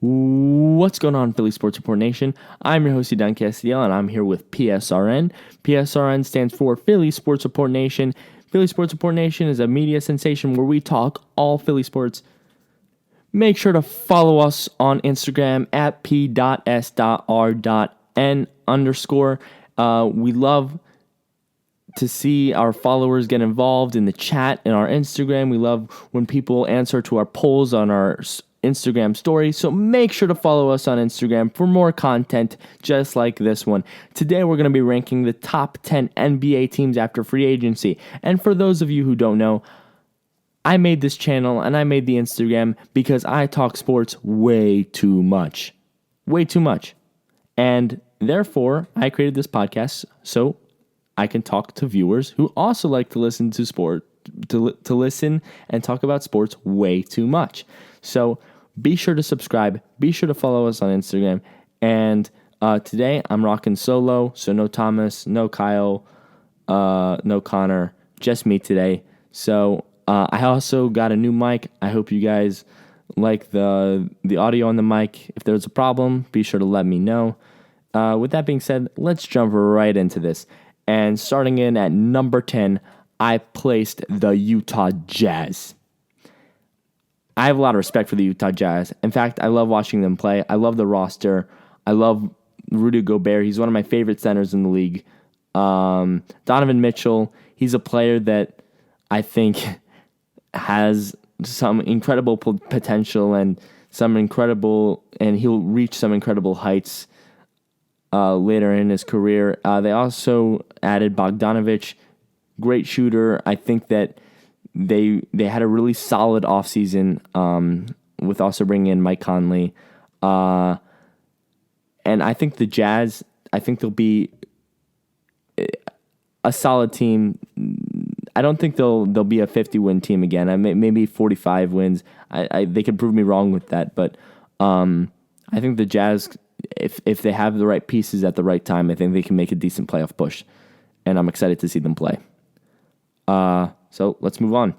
What's going on, Philly Sports Report Nation? I'm your host, Don Castiel, and I'm here with PSRN. PSRN stands for Philly Sports Report Nation. Philly Sports Report Nation is a media sensation where we talk all Philly sports. Make sure to follow us on Instagram at p.s.r.n_. We love to see our followers get involved in the chat in our Instagram. We love when people answer to our polls on our Instagram story. So make sure to follow us on Instagram for more content just like this one. Today we're going to be ranking the top 10 NBA teams after free agency. And for those of you who don't know, I made this channel and I made the Instagram because I talk sports way too much. Way too much. And therefore, I created this podcast so I can talk to viewers who also like to listen to sport, to listen and talk about sports way too much. So be sure to subscribe. Be sure to follow us on Instagram. And today I'm rocking solo, so no Thomas, no Kyle, no Connor, just me today. So I also got a new mic. I hope you guys like the audio on the mic. If there's a problem, be sure to let me know. With that being said, let's jump right into this. And starting in at number 10, I placed the Utah Jazz. I have a lot of respect for the Utah Jazz. In fact, I love watching them play. I love the roster. I love Rudy Gobert. He's one of my favorite centers in the league. Donovan Mitchell, he's a player that I think has some incredible potential and he'll reach some incredible heights later in his career. They also added Bogdanovic, great shooter. I think that they had a really solid offseason with also bringing in Mike Conley. And I think the Jazz, I think they'll be a solid team. I don't think they'll be a 50-win team again. Maybe 45 wins. They could prove me wrong with that. But I think the Jazz, if they have the right pieces at the right time, I think they can make a decent playoff push. And I'm excited to see them play. So let's move on.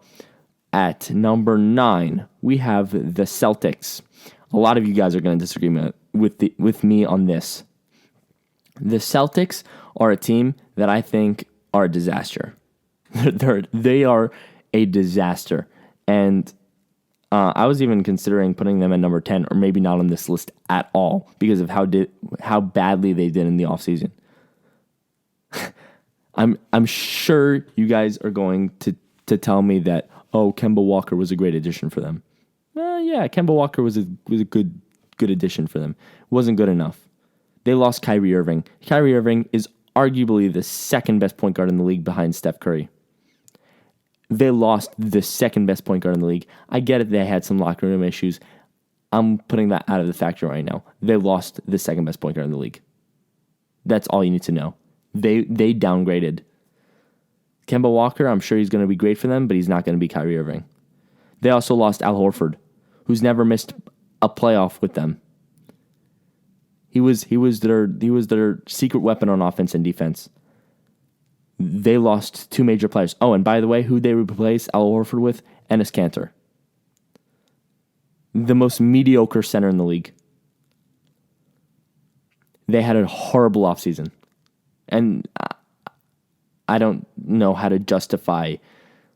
At number 9, we have the Celtics. A lot of you guys are going to disagree with me on this. The Celtics are a team that I think are a disaster. They are a disaster. And I was even considering putting them at number 10 or maybe not on this list at all because of how badly they did in the offseason. I'm sure you guys are going to tell me that, Kemba Walker was a great addition for them. Yeah, Kemba Walker was a good addition for them. It wasn't good enough. They lost Kyrie Irving. Kyrie Irving is arguably the second best point guard in the league behind Steph Curry. They lost the second best point guard in the league. I get it, they had some locker room issues. I'm putting that out of the factor right now. They lost the second best point guard in the league. That's all you need to know. They downgraded. Kemba Walker, I'm sure he's going to be great for them, but he's not going to be Kyrie Irving. They also lost Al Horford, who's never missed a playoff with them. He was their secret weapon on offense and defense. They lost 2 major players. Oh, and by the way, who they replaced Al Horford with? Enes Kanter. The most mediocre center in the league. They had a horrible offseason. And I don't know how to justify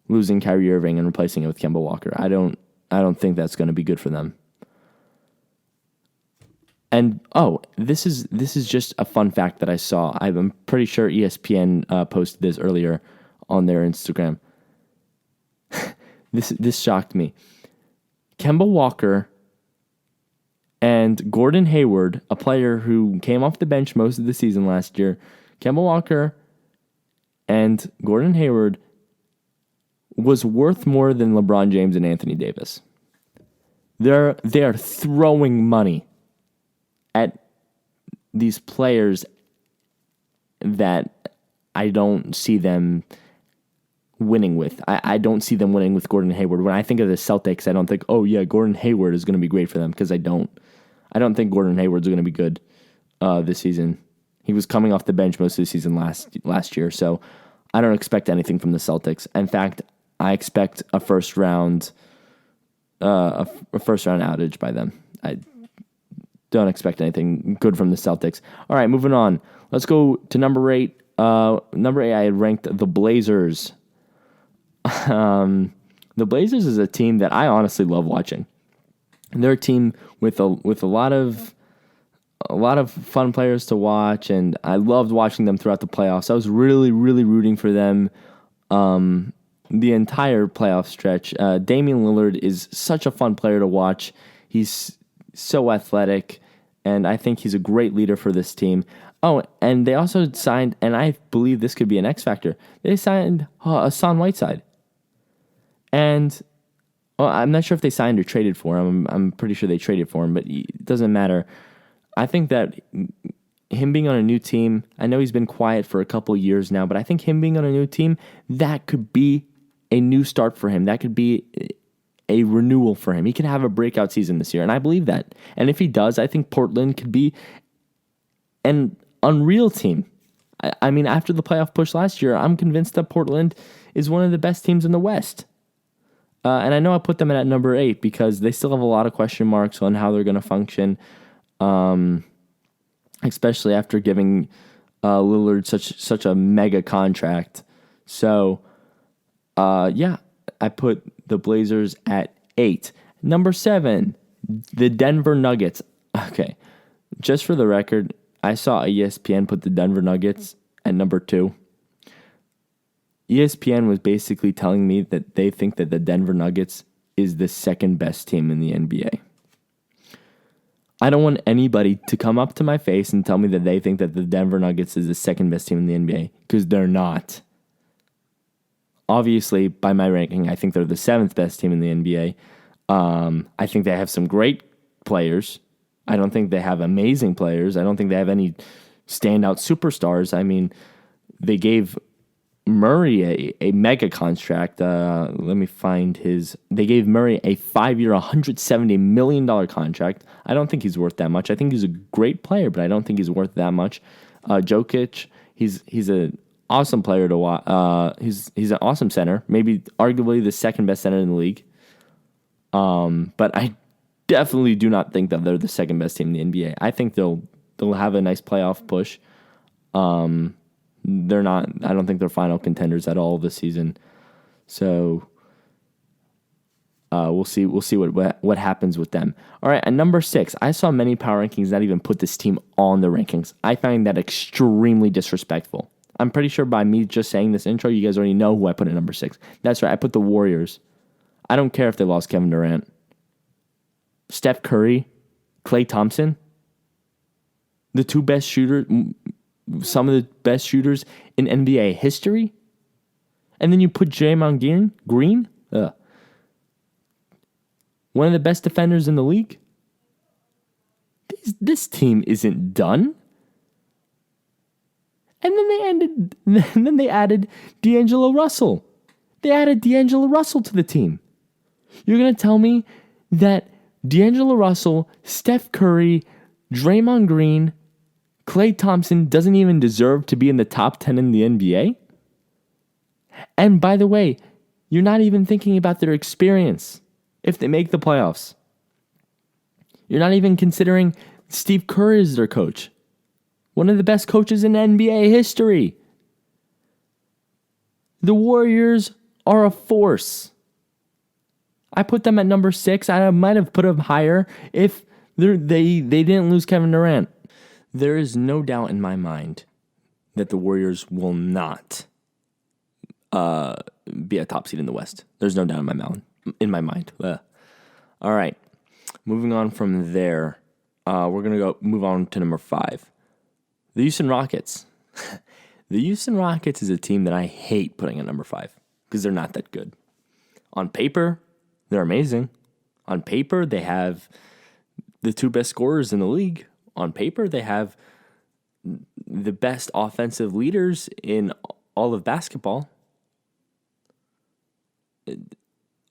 losing Kyrie Irving and replacing it with Kemba Walker. I don't think that's going to be good for them. And this is just a fun fact that I saw. I'm pretty sure ESPN posted this earlier on their Instagram. This shocked me. Kemba Walker and Gordon Hayward, a player who came off the bench most of the season last year, Kemba Walker and Gordon Hayward was worth more than LeBron James and Anthony Davis. They are throwing money at these players that I don't see them winning with. I don't see them winning with Gordon Hayward. When I think of the Celtics, I don't think, Gordon Hayward is going to be great for them, because I don't think Gordon Hayward's going to be good this season. He was coming off the bench most of the season last year, so I don't expect anything from the Celtics. In fact, I expect a first round outage by them. don't expect anything good from the Celtics. All right, moving on. Let's go to number 8. Number 8, I had ranked the Blazers. The Blazers is a team that I honestly love watching. They're a team with a lot of fun players to watch, and I loved watching them throughout the playoffs. I was really, really rooting for them the entire playoff stretch. Damian Lillard is such a fun player to watch. He's so athletic, and I think he's a great leader for this team. Oh, and they also signed, and I believe this could be an X factor, they signed Hassan Whiteside. And I'm not sure if they signed or traded for him. I'm pretty sure they traded for him, but it doesn't matter. I think that him being on a new team, I know he's been quiet for a couple years now, but I think him being on a new team, that could be a new start for him. That could be a renewal for him. He could have a breakout season this year, and I believe that. And if he does, I think Portland could be an unreal team. I mean, after the playoff push last year, I'm convinced that Portland is one of the best teams in the West. And I know I put them at number 8 because they still have a lot of question marks on how they're going to function, especially after giving Lillard such a mega contract. So, I put the Blazers at 8. Number 7, the Denver Nuggets. Okay, just for the record, I saw ESPN put the Denver Nuggets at number 2. ESPN was basically telling me that they think that the Denver Nuggets is the second best team in the NBA. I don't want anybody to come up to my face and tell me that they think that the Denver Nuggets is the second best team in the NBA, because they're not. Obviously, by my ranking, I think they're the 7th best team in the NBA. I think they have some great players. I don't think they have amazing players. I don't think they have any standout superstars. I mean, they gave Murray a mega contract. Let me find his. They gave Murray a 5-year, $170 million contract. I don't think he's worth that much. I think he's a great player, but I don't think he's worth that much. Jokic, he's an awesome player to watch. He's an awesome center, maybe arguably the second best center in the league. But I definitely do not think that they're the second best team in the NBA. I think they'll have a nice playoff push. They're not. I don't think they're final contenders at all this season. So we'll see. We'll see what happens with them. All right, at number 6, I saw many power rankings not even put this team on the rankings. I find that extremely disrespectful. I'm pretty sure by me just saying this intro, you guys already know who I put at number 6. That's right. I put the Warriors. I don't care if they lost Kevin Durant, Steph Curry, Klay Thompson, the 2 best shooters. Some of the best shooters in NBA history, and then you put Draymond Green, one of the best defenders in the league. This team isn't done. And then they added D'Angelo Russell. They added D'Angelo Russell to the team. You're gonna tell me that D'Angelo Russell, Steph Curry, Draymond Green, Klay Thompson doesn't even deserve to be in the top 10 in the NBA? And by the way, you're not even thinking about their experience if they make the playoffs. You're not even considering Steve Kerr as their coach. One of the best coaches in NBA history. The Warriors are a force. I put them at number 6. I might have put them higher if they didn't lose Kevin Durant. There is no doubt in my mind that the Warriors will not be a top seed in the West. There's no doubt in my mind. All right, moving on from there, we're gonna move on to number 5, the Houston Rockets. The Houston Rockets is a team that I hate putting at number 5 because they're not that good. On paper, they're amazing. On paper, they have the 2 best scorers in the league. On paper, they have the best offensive leaders in all of basketball.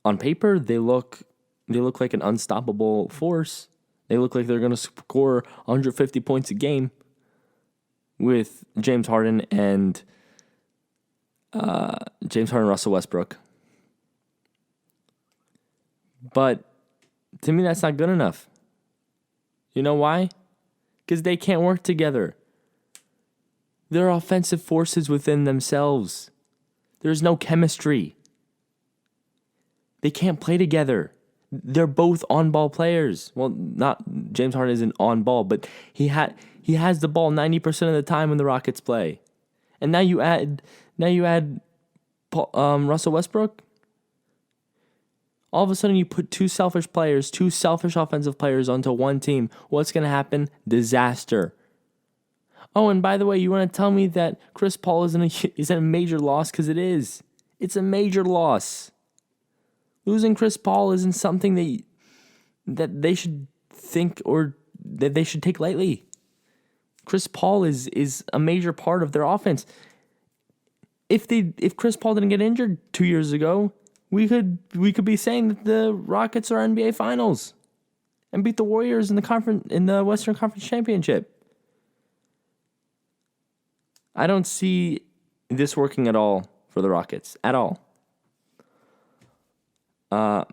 On paper, they look like an unstoppable force. They look like they're going to score 150 points a game with James Harden and Russell Westbrook. But to me, that's not good enough. You know why? Because they can't work together. They're offensive forces within themselves. There's no chemistry. They can't play together. They're both on-ball players. Well, not James Harden isn't on ball, but he has the ball 90% of the time when the Rockets play. And now you add Russell Westbrook. All of a sudden you put two selfish offensive players onto one team. What's going to happen? Disaster. Oh, and by the way, you want to tell me that Chris Paul isn't a major loss? Because it is. It's a major loss. Losing Chris Paul isn't something that they should think or that they should take lightly. Chris Paul is a major part of their offense. If Chris Paul didn't get injured 2 years ago, we could be saying that the Rockets are NBA Finals and beat the Warriors in the Western Conference Championship. I don't see this working at all for the Rockets at all. I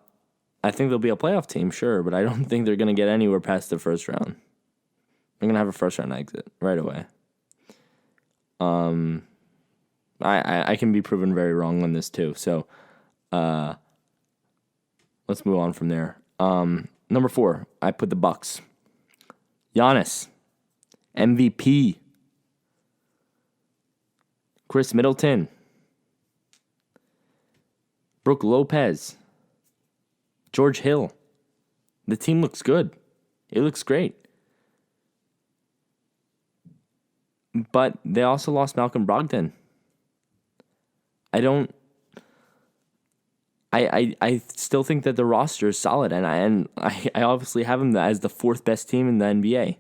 think they'll be a playoff team, sure, but I don't think they're going to get anywhere past the first round. They're going to have a first round exit right away. I can be proven very wrong on this too. So, let's move on from there. Number 4, I put the Bucks. Giannis, MVP. Chris Middleton, Brook Lopez, George Hill. The team looks good. It looks great. But they also lost Malcolm Brogdon. I still think that the roster is solid, and I obviously have them as the 4th best team in the NBA.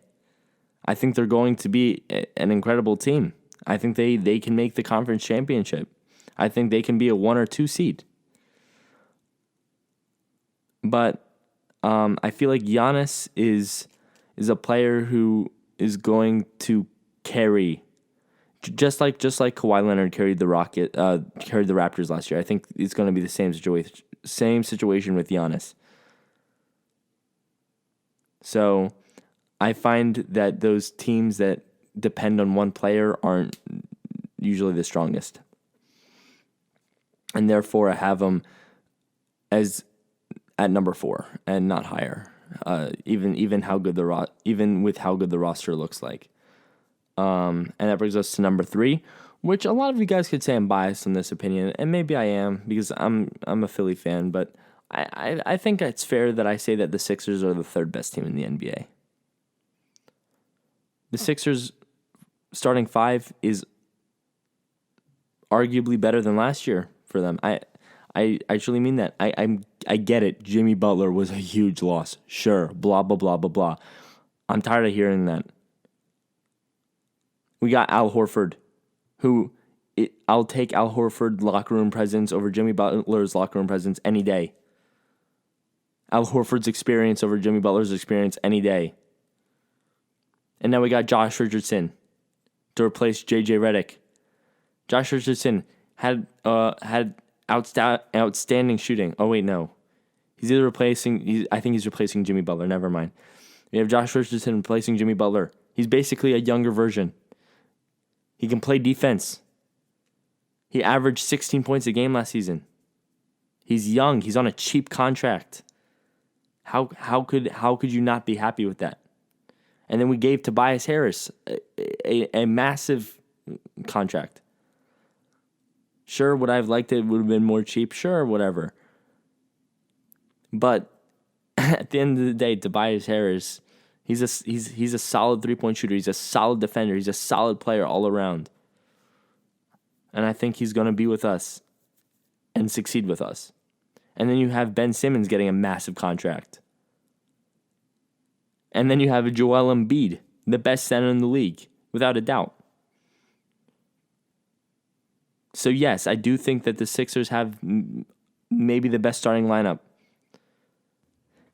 I think they're going to be an incredible team. I think they can make the conference championship. I think they can be a 1 or 2 seed. But I feel like Giannis is a player who is going to carry, just like Kawhi Leonard carried the Raptors last year. I think it's going to be the same situation with Giannis. So I find that those teams that depend on one player aren't usually the strongest, and therefore I have them as at number 4 and not higher. Even with how good the roster looks like. And that brings us to number 3, which a lot of you guys could say I'm biased in this opinion, and maybe I am because I'm a Philly fan, but I think it's fair that I say that the Sixers are the 3rd best team in the NBA. The Sixers starting 5 is arguably better than last year for them. I truly mean that. I get it. Jimmy Butler was a huge loss. Sure. Blah, blah, blah, blah, blah. I'm tired of hearing that. We got Al Horford, I'll take Al Horford's locker room presence over Jimmy Butler's locker room presence any day. Al Horford's experience over Jimmy Butler's experience any day. And now we got Josh Richardson to replace JJ Redick. Josh Richardson had outstanding shooting. Oh wait, no. I think he's replacing Jimmy Butler. Never mind. We have Josh Richardson replacing Jimmy Butler. He's basically a younger version. He can play defense. He averaged 16 points a game last season. He's young. He's on a cheap contract. How could you not be happy with that? And then we gave Tobias Harris a massive contract. Sure, would I have liked it would have been more cheap? Sure, whatever. But at the end of the day, Tobias Harris, he's a solid 3-point shooter. He's a solid defender. He's a solid player all around. And I think he's going to be with us and succeed with us. And then you have Ben Simmons getting a massive contract. And then you have a Joel Embiid, the best center in the league, without a doubt. So yes, I do think that the Sixers have maybe the best starting lineup.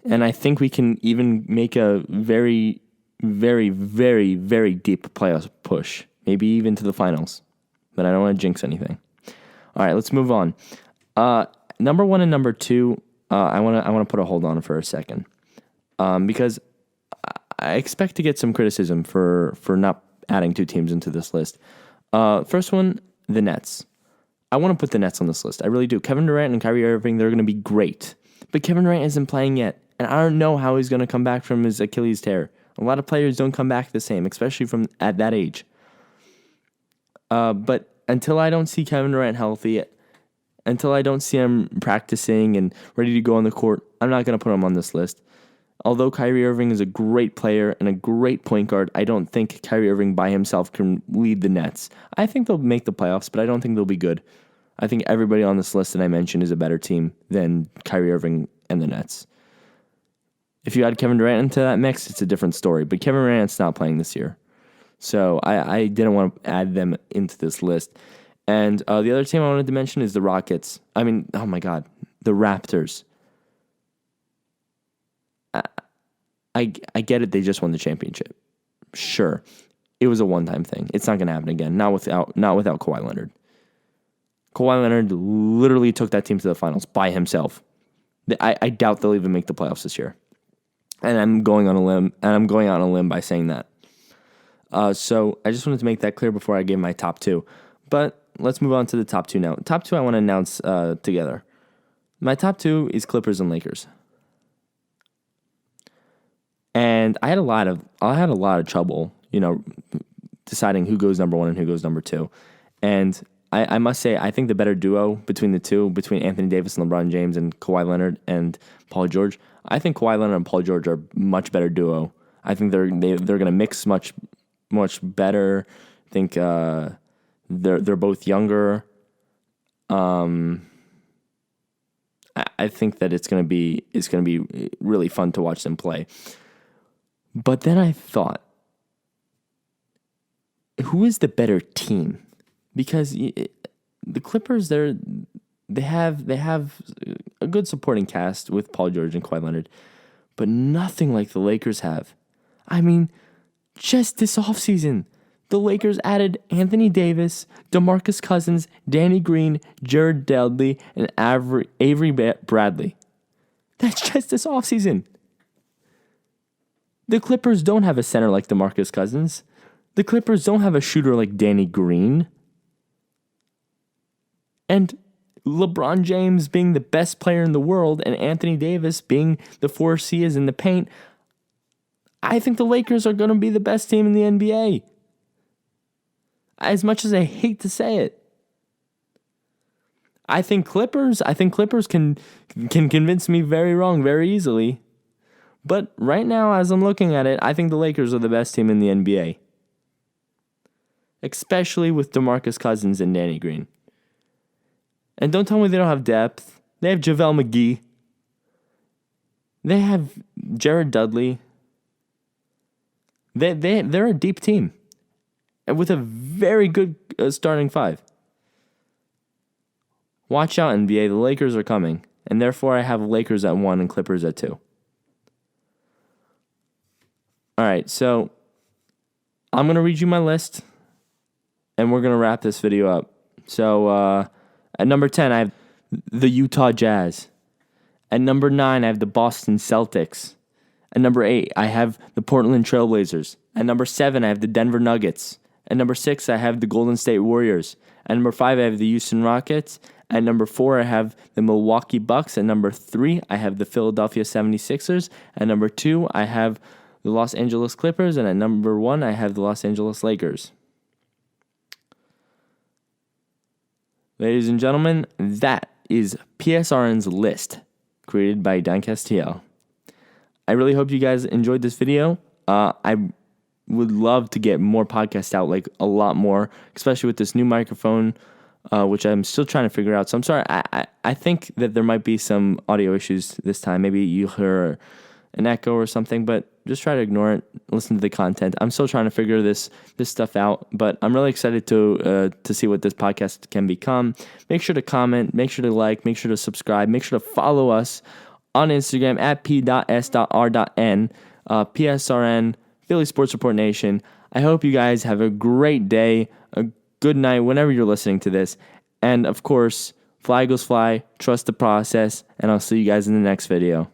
And I think we can even make a very, very, very, very deep playoff push. Maybe even to the finals. But I don't want to jinx anything. All right, let's move on. Number 1 and number 2, I want to put a hold on for a second. Because I expect to get some criticism for not adding 2 teams into this list. First one, the Nets. I want to put the Nets on this list. I really do. Kevin Durant and Kyrie Irving, they're going to be great. But Kevin Durant isn't playing yet, and I don't know how he's going to come back from his Achilles tear. A lot of players don't come back the same, especially from at that age. But until I don't see Kevin Durant healthy, until I don't see him practicing and ready to go on the court, I'm not going to put him on this list. Although Kyrie Irving is a great player and a great point guard, I don't think Kyrie Irving by himself can lead the Nets. I think they'll make the playoffs, but I don't think they'll be good. I think everybody on this list that I mentioned is a better team than Kyrie Irving and the Nets. If you add Kevin Durant into that mix, it's a different story. But Kevin Durant's not playing this year. So I didn't want to add them into this list. And the other team I wanted to mention is the Rockets. I mean, oh my God, the Raptors. I get it. They just won the championship. Sure, it was a one-time thing. It's not going to happen again. Not without Kawhi Leonard. Kawhi Leonard literally took that team to the finals by himself. I doubt they'll even make the playoffs this year. And I'm going on a limb. And I'm going out on a limb by saying that. So I just wanted to make that clear before I gave my top 2. But let's move on to the top 2 now. Top 2 I want to announce together. My top 2 is Clippers and Lakers. And I had a lot of trouble, deciding who goes number 1 and who goes number 2. And I must say, I think the better duo between the two, between Anthony Davis and LeBron James and Kawhi Leonard and Paul George, I think Kawhi Leonard and Paul George are a much better duo. I think they're going to mix much better. I think they're both younger. I think that it's going to be really fun to watch them play. But then I thought, who is the better team? Because the Clippers, they have a good supporting cast with Paul George and Kawhi Leonard, but nothing like the Lakers have. I mean, just this offseason, the Lakers added Anthony Davis, DeMarcus Cousins, Danny Green, Jared Dudley, and Avery Bradley. That's just this offseason. The Clippers don't have a center like DeMarcus Cousins. The Clippers don't have a shooter like Danny Green. And LeBron James being the best player in the world and Anthony Davis being the force he is in the paint, I think the Lakers are going to be the best team in the NBA. As much as I hate to say it. I think Clippers can convince me very wrong very easily. But right now, as I'm looking at it, I think the Lakers are the best team in the NBA. Especially with DeMarcus Cousins and Danny Green. And don't tell me they don't have depth. They have JaVale McGee. They have Jared Dudley. They're a deep team. And with a very good starting 5. Watch out, NBA. The Lakers are coming. And therefore, I have Lakers at 1 and Clippers at 2. All right, so I'm going to read you my list, and we're going to wrap this video up. So at number 10, I have the Utah Jazz. At number 9, I have the Boston Celtics. At number 8, I have the Portland Trailblazers. At number 7, I have the Denver Nuggets. At number 6, I have the Golden State Warriors. At number 5, I have the Houston Rockets. At number 4, I have the Milwaukee Bucks. At number 3, I have the Philadelphia 76ers. At number 2, I have the Los Angeles Clippers. And at number 1, I have the Los Angeles Lakers. Ladies and gentlemen, that is PSRN's list created by Dan Castillo. I really hope you guys enjoyed this video. I would love to get more podcasts out, like a lot more, especially with this new microphone, which I'm still trying to figure out. So I'm sorry. I think that there might be some audio issues this time. Maybe you hear an echo or something, but just try to ignore it. Listen to the content. I'm still trying to figure this stuff out, but I'm really excited to see what this podcast can become. Make sure to comment, make sure to like, make sure to subscribe, make sure to follow us on Instagram at p.s.r.n, PSRN, Philly Sports Report Nation. I hope you guys have a great day, a good night whenever you're listening to this. And of course, fly Eagles fly, trust the process, and I'll see you guys in the next video.